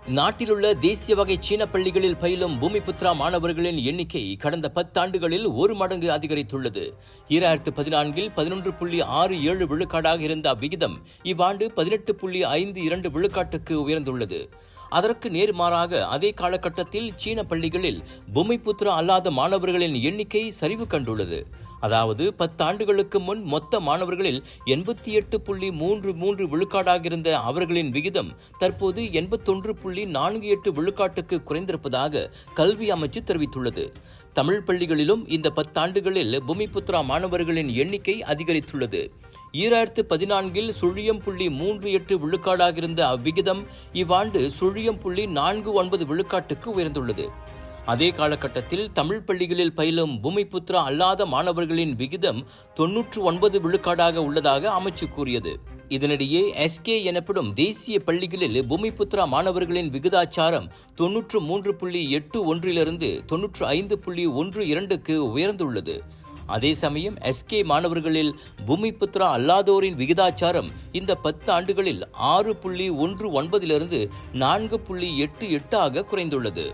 நாட்டிலுள்ள தேசிய வகை சீன பள்ளிகளில் பயிலும் பூமிபுத்ரா மாணவர்களின் எண்ணிக்கை கடந்த 10 ஆண்டுகளில் 1 மடங்கு அதிகரித்துள்ளது. 2014 11.67 விழுக்காடாக இருந்த அவ்விகிதம் இவ்வாண்டு 18.52 விழுக்காட்டுக்கு உயர்ந்துள்ளது. அதற்கு நேர்மாறாக அதே காலகட்டத்தில் சீன பள்ளிகளில் பூமிபுத்ரா அல்லாத மாணவர்களின் எண்ணிக்கை சரிவு கண்டுள்ளது. அதாவது 10 ஆண்டுகளுக்கு முன் மொத்த மாணவர்களில் 88.33 விழுக்காடாக இருந்த அவர்களின் விகிதம் தற்போது 81.48 விழுக்காட்டுக்கு குறைந்திருப்பதாக கல்வி அமைச்சு தெரிவித்துள்ளது. தமிழ் பள்ளிகளிலும் இந்த 10 ஆண்டுகளில் பூமிபுத்ரா மாணவர்களின் எண்ணிக்கை அதிகரித்துள்ளது. 2014 0.38 விழுக்காடாக இருந்த அவ்விகிதம் இவ்வாண்டு 0.49 விழுக்காட்டுக்கு உயர்ந்துள்ளது. அதே காலகட்டத்தில் தமிழ் பள்ளிகளில் பயிலும் பூமிபுத்ரா அல்லாத மாணவர்களின் விகிதம் 99 விழுக்காடாக உள்ளதாக அமைச்சு கூறியது. இதனிடையே எஸ்கே எனப்படும் தேசிய பள்ளிகளில் பூமிபுத்ரா மாணவர்களின் விகிதாச்சாரம் 93.81 95.12க்கு உயர்ந்துள்ளது. அதே சமயம் எஸ்கே மாணவர்களில் பூமிபுத்ரா அல்லாதோரின் விகிதாச்சாரம் இந்த 10 ஆண்டுகளில் 6.19 4.88 குறைந்துள்ளது.